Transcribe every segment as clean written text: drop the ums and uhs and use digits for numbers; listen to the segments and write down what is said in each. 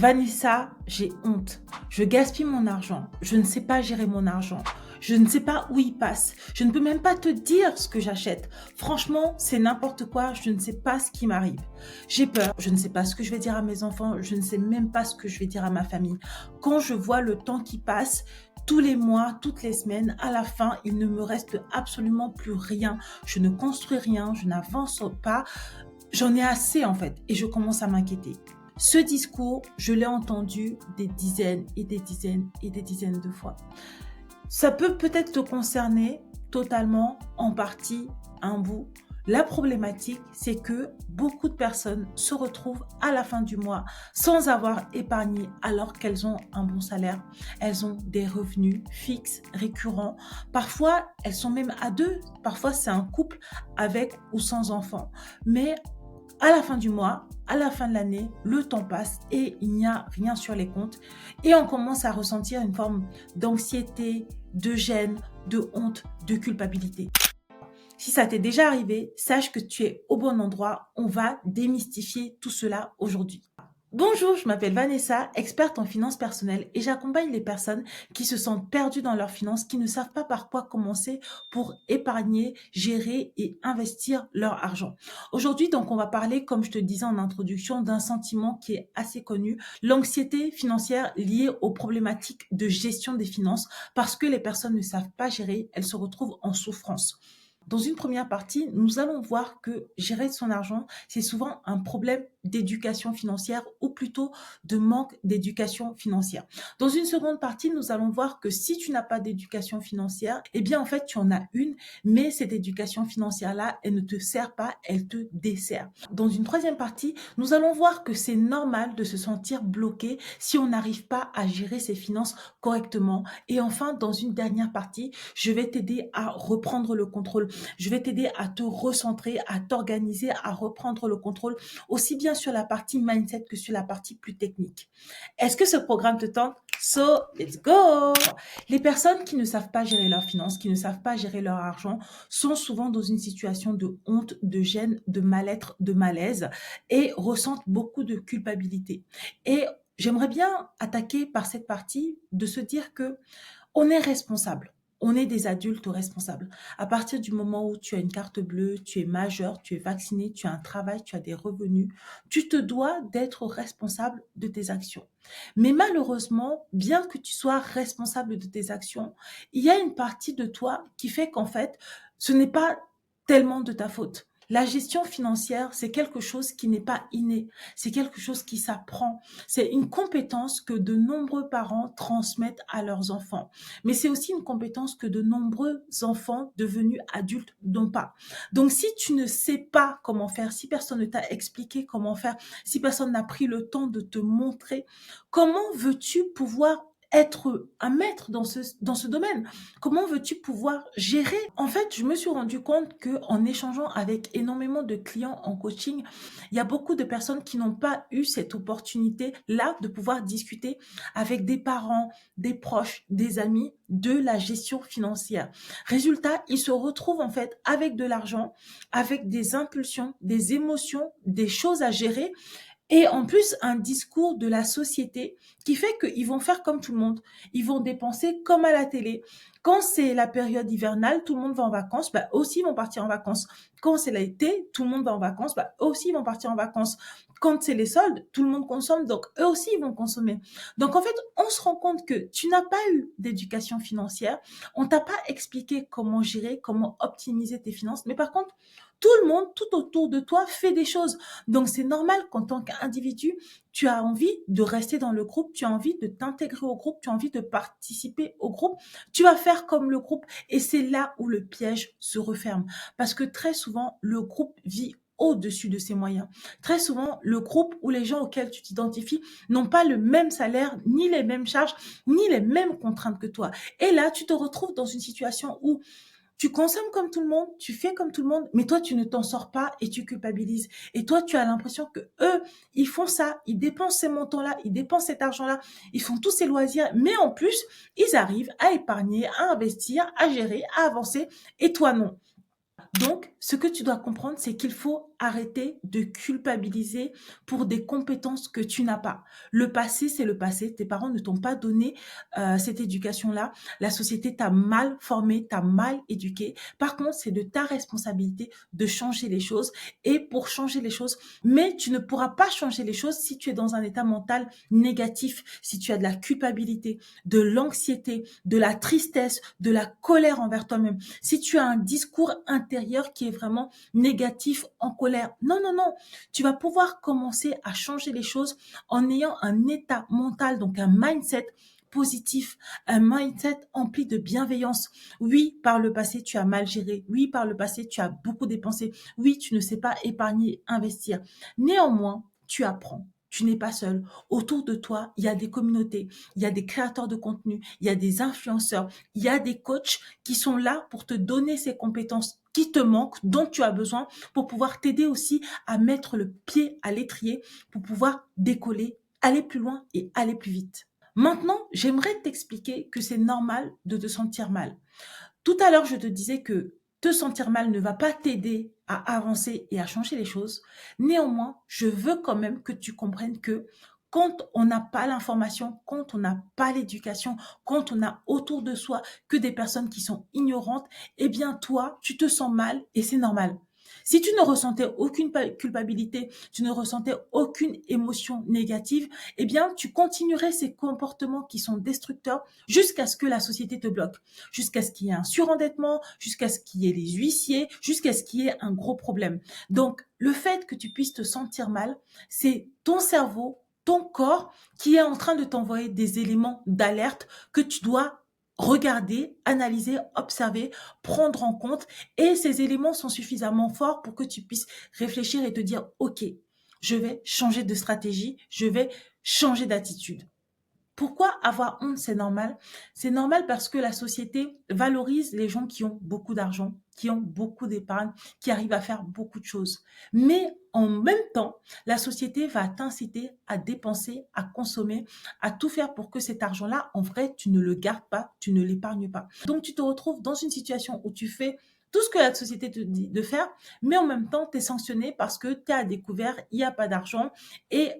Vanessa, j'ai honte. Je gaspille mon argent. Je ne sais pas gérer mon argent. Je ne sais pas où il passe. Je ne peux même pas te dire ce que j'achète. Franchement, c'est n'importe quoi. Je ne sais pas ce qui m'arrive. J'ai peur. Je ne sais pas ce que je vais dire à mes enfants. Je ne sais même pas ce que je vais dire à ma famille. Quand je vois le temps qui passe, tous les mois, toutes les semaines, à la fin, il ne me reste absolument plus rien. Je ne construis rien. Je n'avance pas. J'en ai assez en fait et je commence à m'inquiéter. Ce discours, je l'ai entendu des dizaines et des dizaines et des dizaines de fois. Ça peut peut-être te concerner totalement, en partie, un bout. La problématique, c'est que beaucoup de personnes se retrouvent à la fin du mois sans avoir épargné alors qu'elles ont un bon salaire. Elles ont des revenus fixes, récurrents. Parfois, elles sont même à deux. Parfois, c'est un couple avec ou sans enfants. Mais à la fin du mois, à la fin de l'année, le temps passe et il n'y a rien sur les comptes et on commence à ressentir une forme d'anxiété, de gêne, de honte, de culpabilité. Si ça t'est déjà arrivé, sache que tu es au bon endroit. On va démystifier tout cela aujourd'hui. Bonjour, je m'appelle Vanessa, experte en finances personnelles et j'accompagne les personnes qui se sentent perdues dans leurs finances, qui ne savent pas par quoi commencer pour épargner, gérer et investir leur argent. Aujourd'hui, donc, on va parler, comme je te disais en introduction, d'un sentiment qui est assez connu, l'anxiété financière liée aux problématiques de gestion des finances parce que les personnes ne savent pas gérer, elles se retrouvent en souffrance. Dans une première partie, nous allons voir que gérer son argent, c'est souvent un problème d'éducation financière ou plutôt de manque d'éducation financière. Dans une seconde partie, nous allons voir que si tu n'as pas d'éducation financière, eh bien en fait tu en as une, mais cette éducation financière-là, elle ne te sert pas, elle te dessert. Dans une troisième partie, nous allons voir que c'est normal de se sentir bloqué si on n'arrive pas à gérer ses finances correctement. Et enfin, dans une dernière partie, je vais t'aider à reprendre le contrôle. Je vais t'aider à te recentrer, à t'organiser, à reprendre le contrôle, aussi bien sur la partie mindset que sur la partie plus technique. Est-ce que ce programme te tente? So, let's go! Les personnes qui ne savent pas gérer leurs finances, qui ne savent pas gérer leur argent, sont souvent dans une situation de honte, de gêne, de mal-être, de malaise et ressentent beaucoup de culpabilité. Et j'aimerais bien attaquer par cette partie de se dire que on est responsable. On est des adultes responsables. À partir du moment où tu as une carte bleue, tu es majeur, tu es vacciné, tu as un travail, tu as des revenus, tu te dois d'être responsable de tes actions. Mais malheureusement, bien que tu sois responsable de tes actions, il y a une partie de toi qui fait qu'en fait, ce n'est pas tellement de ta faute. La gestion financière, c'est quelque chose qui n'est pas inné, c'est quelque chose qui s'apprend. C'est une compétence que de nombreux parents transmettent à leurs enfants. Mais c'est aussi une compétence que de nombreux enfants devenus adultes n'ont pas. Donc, si tu ne sais pas comment faire, si personne ne t'a expliqué comment faire, si personne n'a pris le temps de te montrer, comment veux-tu pouvoir être un maître dans ce domaine? Comment veux-tu pouvoir gérer? En fait, je me suis rendu compte que en échangeant avec énormément de clients en coaching, il y a beaucoup de personnes qui n'ont pas eu cette opportunité-là de pouvoir discuter avec des parents, des proches, des amis de la gestion financière. Résultat, ils se retrouvent en fait avec de l'argent, avec des impulsions, des émotions, des choses à gérer et en plus, un discours de la société qui fait qu'ils vont faire comme tout le monde. Ils vont dépenser comme à la télé. Quand c'est la période hivernale, tout le monde va en vacances, bah, eux aussi ils vont partir en vacances. Quand c'est l'été, tout le monde va en vacances, bah, eux aussi ils vont partir en vacances. Quand c'est les soldes, tout le monde consomme, donc eux aussi ils vont consommer. Donc en fait, on se rend compte que tu n'as pas eu d'éducation financière, on t'a pas expliqué comment gérer, comment optimiser tes finances, mais par contre, tout le monde, tout autour de toi fait des choses. Donc, c'est normal qu'en tant qu'individu, tu as envie de rester dans le groupe, tu as envie de t'intégrer au groupe, tu as envie de participer au groupe. Tu vas faire comme le groupe et c'est là où le piège se referme. Parce que très souvent, le groupe vit au-dessus de ses moyens. Très souvent, le groupe ou les gens auxquels tu t'identifies n'ont pas le même salaire, ni les mêmes charges, ni les mêmes contraintes que toi. Et là, tu te retrouves dans une situation où tu consommes comme tout le monde, tu fais comme tout le monde, mais toi, tu ne t'en sors pas et tu culpabilises. Et toi, tu as l'impression que eux, ils font ça, ils dépensent ces montants-là, ils dépensent cet argent-là, ils font tous ces loisirs, mais en plus, ils arrivent à épargner, à investir, à gérer, à avancer, et toi non. Donc, ce que tu dois comprendre, c'est qu'il faut arrêter de culpabiliser pour des compétences que tu n'as pas. Le passé, c'est le passé. Tes parents ne t'ont pas donné cette éducation-là. La société t'a mal formé, t'a mal éduqué. Par contre, c'est de ta responsabilité de changer les choses et pour changer les choses. Mais tu ne pourras pas changer les choses si tu es dans un état mental négatif, si tu as de la culpabilité, de l'anxiété, de la tristesse, de la colère envers toi-même. Si tu as un discours intérieur qui est vraiment négatif, en colère. Non, non, non. Tu vas pouvoir commencer à changer les choses en ayant un état mental, donc un mindset positif, un mindset empli de bienveillance. Oui, par le passé, tu as mal géré. Oui, par le passé, tu as beaucoup dépensé. Oui, tu ne sais pas épargner, investir. Néanmoins, tu apprends. Tu n'es pas seul. Autour de toi, il y a des communautés, il y a des créateurs de contenu, il y a des influenceurs, il y a des coachs qui sont là pour te donner ces compétences qui te manquent, dont tu as besoin pour pouvoir t'aider aussi à mettre le pied à l'étrier, pour pouvoir décoller, aller plus loin et aller plus vite. Maintenant, j'aimerais t'expliquer que c'est normal de te sentir mal. Tout à l'heure, je te disais que te sentir mal ne va pas t'aider à avancer et à changer les choses. Néanmoins, je veux quand même que tu comprennes que quand on n'a pas l'information, quand on n'a pas l'éducation, quand on a autour de soi que des personnes qui sont ignorantes, eh bien toi, tu te sens mal et c'est normal. Si tu ne ressentais aucune culpabilité, tu ne ressentais aucune émotion négative, eh bien tu continuerais ces comportements qui sont destructeurs jusqu'à ce que la société te bloque, jusqu'à ce qu'il y ait un surendettement, jusqu'à ce qu'il y ait les huissiers, jusqu'à ce qu'il y ait un gros problème. Donc, le fait que tu puisses te sentir mal, c'est ton cerveau, ton corps qui est en train de t'envoyer des éléments d'alerte que tu dois regarder, analyser, observer, prendre en compte. Et ces éléments sont suffisamment forts pour que tu puisses réfléchir et te dire, OK, je vais changer de stratégie, je vais changer d'attitude. Pourquoi avoir honte, c'est normal? C'est normal parce que la société valorise les gens qui ont beaucoup d'argent, qui ont beaucoup d'épargne, qui arrivent à faire beaucoup de choses. Mais en même temps, la société va t'inciter à dépenser, à consommer, à tout faire pour que cet argent-là, en vrai, tu ne le gardes pas, tu ne l'épargnes pas. Donc, tu te retrouves dans une situation où tu fais tout ce que la société te dit de faire, mais en même temps, tu es sanctionné parce que tu es à découvert, il n'y a pas d'argent et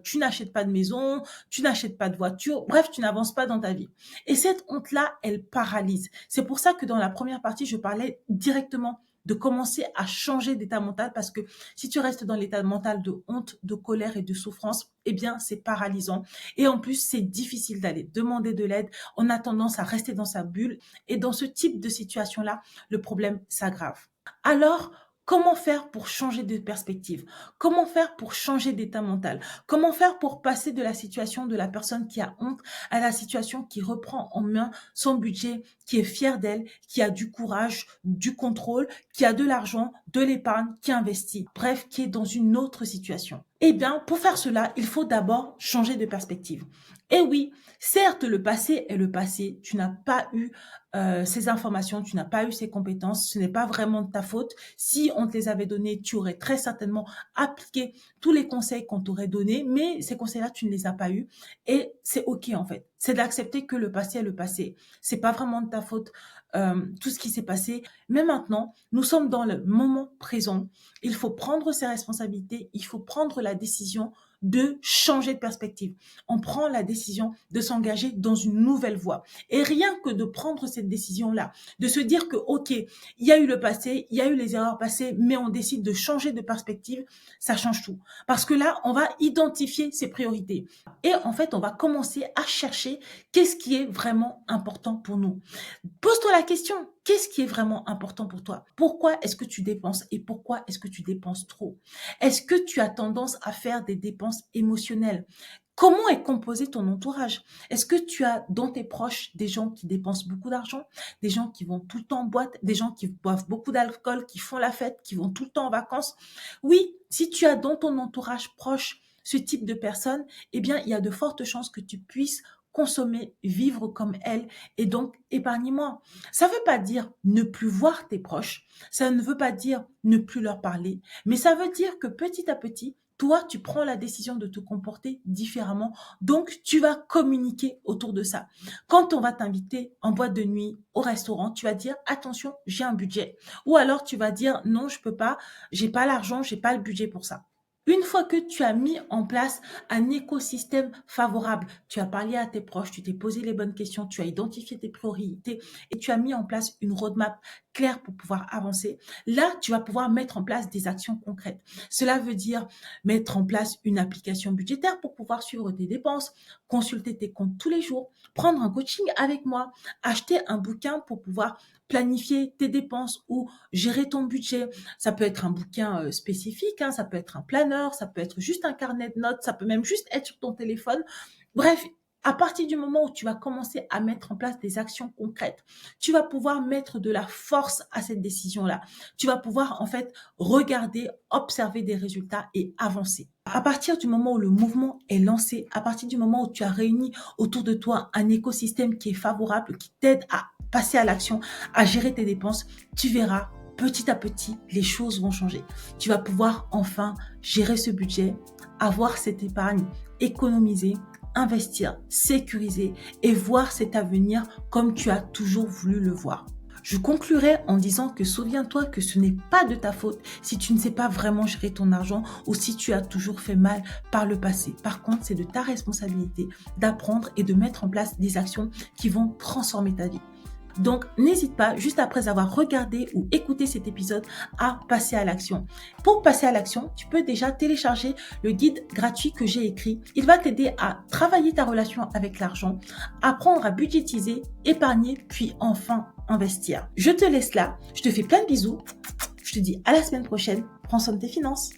tu n'achètes pas de maison, tu n'achètes pas de voiture, bref, tu n'avances pas dans ta vie. Et cette honte-là, elle paralyse. C'est pour ça que dans la première partie, je parlais directement de commencer à changer d'état mental parce que si tu restes dans l'état mental de honte, de colère et de souffrance, eh bien, c'est paralysant. Et en plus, c'est difficile d'aller demander de l'aide. On a tendance à rester dans sa bulle. Et dans ce type de situation-là, le problème s'aggrave. Alors, comment faire pour changer de perspective? Comment faire pour changer d'état mental? Comment faire pour passer de la situation de la personne qui a honte à la situation qui reprend en main son budget, qui est fière d'elle, qui a du courage, du contrôle, qui a de l'argent, de l'épargne, qui investit, bref, qui est dans une autre situation? Eh bien, pour faire cela, il faut d'abord changer de perspective. Et oui, certes, le passé est le passé. Tu n'as pas eu ces informations, tu n'as pas eu ces compétences. Ce n'est pas vraiment de ta faute. Si on te les avait données, tu aurais très certainement appliqué tous les conseils qu'on t'aurait donnés, mais ces conseils-là, tu ne les as pas eus. Et c'est OK, en fait. C'est d'accepter que le passé est le passé. C'est pas vraiment de ta faute, tout ce qui s'est passé. Mais maintenant, nous sommes dans le moment présent. Il faut prendre ses responsabilités. Il faut prendre la décision de changer de perspective. On prend la décision de s'engager dans une nouvelle voie. Et rien que de prendre cette décision-là, de se dire que, OK, il y a eu le passé, il y a eu les erreurs passées, mais on décide de changer de perspective, ça change tout. Parce que là, on va identifier ses priorités. Et en fait, on va commencer à chercher qu'est-ce qui est vraiment important pour nous. Pose-toi la question, qu'est-ce qui est vraiment important pour toi? Pourquoi est-ce que tu dépenses et pourquoi est-ce que tu dépenses trop? Est-ce que tu as tendance à faire des dépenses émotionnelles? Comment est composé ton entourage? Est-ce que tu as dans tes proches des gens qui dépensent beaucoup d'argent, des gens qui vont tout le temps en boîte, des gens qui boivent beaucoup d'alcool, qui font la fête, qui vont tout le temps en vacances? Oui, si tu as dans ton entourage proche ce type de personnes, eh bien, il y a de fortes chances que tu puisses consommer, vivre comme elles et donc épargne-moi. Ça ne veut pas dire ne plus voir tes proches, ça ne veut pas dire ne plus leur parler, mais ça veut dire que petit à petit, toi, tu prends la décision de te comporter différemment. Donc, tu vas communiquer autour de ça. Quand on va t'inviter en boîte de nuit, au restaurant, tu vas dire, attention, j'ai un budget. Ou alors, tu vas dire, non, je peux pas, j'ai pas l'argent, j'ai pas le budget pour ça. Une fois que tu as mis en place un écosystème favorable, tu as parlé à tes proches, tu t'es posé les bonnes questions, tu as identifié tes priorités et tu as mis en place une roadmap claire pour pouvoir avancer, là, tu vas pouvoir mettre en place des actions concrètes. Cela veut dire mettre en place une application budgétaire pour pouvoir suivre tes dépenses, consulter tes comptes tous les jours, prendre un coaching avec moi, acheter un bouquin pour pouvoir planifier tes dépenses ou gérer ton budget. Ça peut être un bouquin spécifique, hein, ça peut être un planeur, ça peut être juste un carnet de notes, ça peut même juste être sur ton téléphone. Bref, à partir du moment où tu vas commencer à mettre en place des actions concrètes, tu vas pouvoir mettre de la force à cette décision-là. Tu vas pouvoir en fait regarder, observer des résultats et avancer. À partir du moment où le mouvement est lancé, à partir du moment où tu as réuni autour de toi un écosystème qui est favorable, qui t'aide à passer à l'action, à gérer tes dépenses, tu verras petit à petit, les choses vont changer. Tu vas pouvoir enfin gérer ce budget, avoir cette épargne, économiser, investir, sécuriser et voir cet avenir comme tu as toujours voulu le voir. Je conclurai en disant que souviens-toi que ce n'est pas de ta faute si tu ne sais pas vraiment gérer ton argent ou si tu as toujours fait mal par le passé. Par contre, c'est de ta responsabilité d'apprendre et de mettre en place des actions qui vont transformer ta vie. Donc, n'hésite pas, juste après avoir regardé ou écouté cet épisode, à passer à l'action. Pour passer à l'action, tu peux déjà télécharger le guide gratuit que j'ai écrit. Il va t'aider à travailler ta relation avec l'argent, apprendre à budgétiser, épargner, puis enfin investir. Je te laisse là. Je te fais plein de bisous. Je te dis à la semaine prochaine. Prends soin de tes finances.